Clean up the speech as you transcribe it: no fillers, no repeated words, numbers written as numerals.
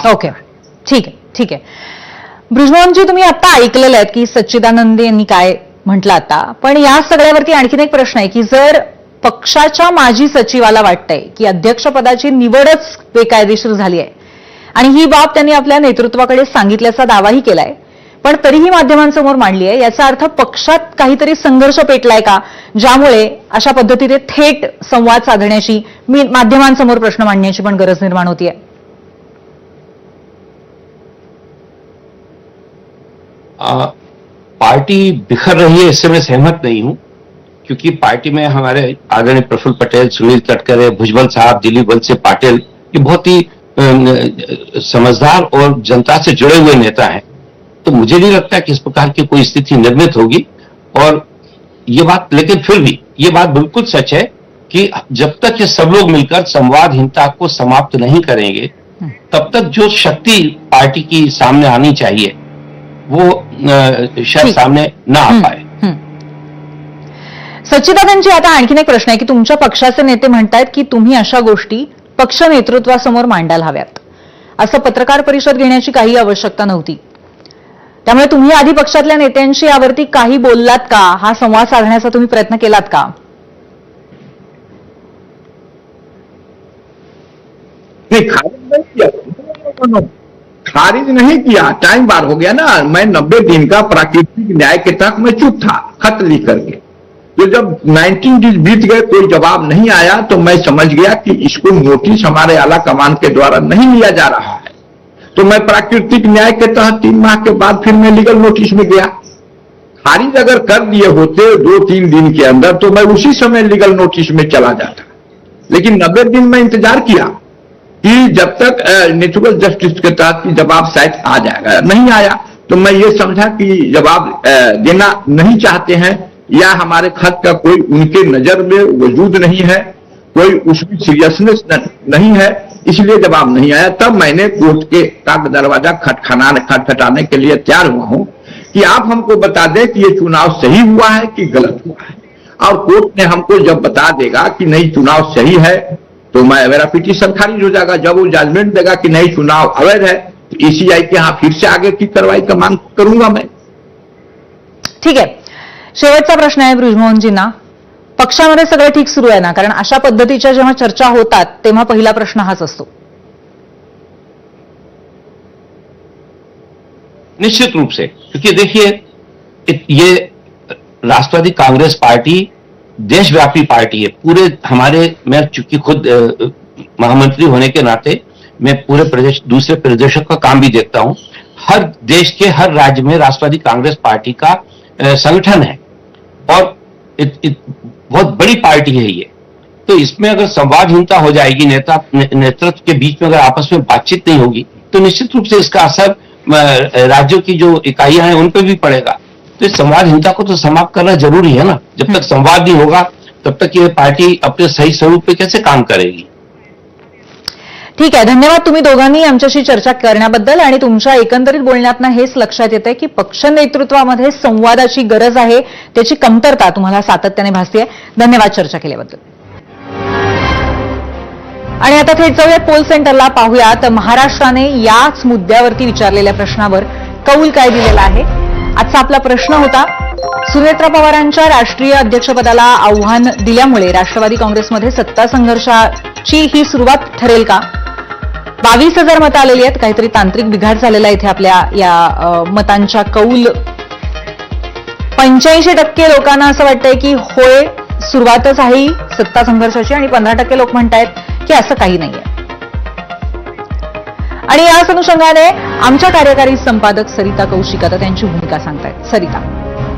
Okay, ठीक आहे, ठीक आहे. बृजमोहनजी, तुम्ही आता ऐकलेलं आहे की सच्चिदानंद यांनी काय म्हटलं आता, पण या सगळ्यावरती आणखीन एक प्रश्न आहे की जर पक्षाच्या माजी सचिवाला वाटतंय की अध्यक्षपदाची निवडच बेकायदेशीर झाली आहे आणि ही बाब त्यांनी आपल्या नेतृत्वाकडे सांगितल्याचा दावाही केलाय, पण तरीही माध्यमांसमोर मांडली आहे, याचा अर्थ पक्षात काहीतरी संघर्ष पेटलाय का, ज्यामुळे अशा पद्धतीने थेट संवाद साधण्याची, माध्यमांसमोर प्रश्न मांडण्याची पण गरज निर्माण होतीये? पार्टी बिखर रही है, इससे मैं सहमत नहीं हूं, क्योंकि पार्टी में हमारे आदरणीय प्रफुल्ल पटेल, सुनील तटकरे, भुजबल साहब, दिलीप वत्स पाटिल, ये बहुत ही समझदार और जनता से जुड़े हुए नेता हैं। तो मुझे नहीं लगता कि इस प्रकार की कोई स्थिति निर्मित होगी। और ये बात, लेकिन फिर भी ये बात बिल्कुल सच है कि जब तक ये सब लोग मिलकर संवादहीनता को समाप्त नहीं करेंगे, तब तक जो शक्ति पार्टी की सामने आनी चाहिए वो शायद सामने ना आ पाए। सच्चिदानंदजी, आता आणखीन एक प्रश्न आहे की तुमच्या पक्षाचे नेते म्हणतायत की तुम्ही अशा गोष्टी पक्ष नेतृत्वासमोर मांडायला हव्यात, असं पत्रकार परिषद घेण्याची काही आवश्यकता नव्हती. त्यामुळे तुम्ही आधी पक्षातल्या नेत्यांशी यावरती काही बोललात का? हा संवाद साधण्याचा तुम्ही प्रयत्न केलात का? खारिज नहीं किया, टाइम बार हो गया ना। मैं 90 दिन का प्राकृतिक न्याय के तहत मैं चुप था, खत लिख करके। तो जब 19 दिन बीत गए, कोई जवाब नहीं आया, तो मैं समझ गया कि इसको नोटिस हमारे आला कमान के द्वारा नहीं लिया जा रहा है। तो मैं प्राकृतिक न्याय के तहत 3 माह के बाद फिर मैं लीगल नोटिस में गया। खारिज अगर कर दिए होते 2-3 दिन के अंदर, तो मैं उसी समय लीगल नोटिस में चला जाता। लेकिन 90 दिन में इंतजार किया कि जब तक नेचुरल जस्टिस के तहत जवाब शायद आ जाएगा, नहीं आया। तो मैं ये समझा कि जवाब देना नहीं चाहते हैं, या हमारे खत का कोई उनके नजर में वजूद नहीं है, कोई उसमें सीरियसनेस नहीं है, इसलिए जवाब नहीं आया। तब मैंने कोर्ट का दरवाजा खटखटाने के लिए तैयार हुआ हूं कि आप हमको बता दें कि ये चुनाव सही हुआ है कि गलत हुआ है। और कोर्ट ने हमको जब बता देगा कि नहीं चुनाव सही है, तो मेरा पिटीशन खारिज हो जाएगा। जब वो जजमेंट देगा कि नहीं चुनाव अवैध है, तो ईसीआई के यहां फिर से आगे की कार्रवाई का मांग करूंगा मैं। ठीक आहे, शेवटचा प्रश्न आहे बृजमोहनजींना. पक्षामध्ये सगळं ठीक सुरू आहे ना? कारण अशा पद्धतीच्या जेव्हा चर्चा होतात तेव्हा पहिला प्रश्न हाच असतो. निश्चित रूप से, क्योंकि देखिए ये राष्ट्रवादी कांग्रेस पार्टी देशव्यापी पार्टी है। पूरे हमारे, मैं चूंकि खुद महामंत्री होने के नाते मैं पूरे प्रदेश, दूसरे प्रदेशों का काम भी देखता हूं। हर देश के हर राज्य में राष्ट्रवादी कांग्रेस पार्टी का संगठन है और बहुत बड़ी पार्टी है ये। तो इसमें अगर संवादहीनता हो जाएगी, नेतृत्व के बीच में अगर आपस में बातचीत नहीं होगी, तो निश्चित रूप से इसका असर राज्यों की जो इकाइयां हैं उन पर भी पड़ेगा। तो इस संवादहीनता को तो समाप्त करना जरूरी है ना। जब तक संवाद नहीं होगा, तब तक ये पार्टी अपने सही स्वरूप पे कैसे काम करेगी? ठीक आहे, धन्यवाद तुम्ही दोघांनी आमच्याशी चर्चा करण्याबद्दल. आणि तुमच्या एकंदरीत बोलण्यातनं हेच लक्षात येतंय की पक्ष नेतृत्वामध्ये संवादाची गरज आहे, त्याची कमतरता तुम्हाला सातत्याने भासतेय. धन्यवाद चर्चा केल्याबद्दल. आणि आता थेट जाऊया पोल सेंटरला, पाहूयात महाराष्ट्राने याच मुद्द्यावरती विचारलेल्या प्रश्नावर कौल काय दिलेला आहे. आजचा आपला प्रश्न होता, सुनेत्रा पवारांच्या राष्ट्रीय अध्यक्षपदाला आव्हान दिल्यामुळे राष्ट्रवादी काँग्रेसमध्ये सत्ता संघर्षाची ही सुरुवात ठरेल का? 22,000 मतं आलेली आहेत. काहीतरी तांत्रिक बिघाड झालेला आहे इथे आपल्या या मतांच्या कौल. 85% लोकांना असं वाटतंय की होय, सुरुवातच आहे सत्ता संघर्षाची, आणि 15% लोक म्हणतायत की असं काही नाहीये. आणि याच अनुषंगाने आमच्या कार्यकारी संपादक सरिता कौशिक आता त्यांची भूमिका सांगतायत. सरिता.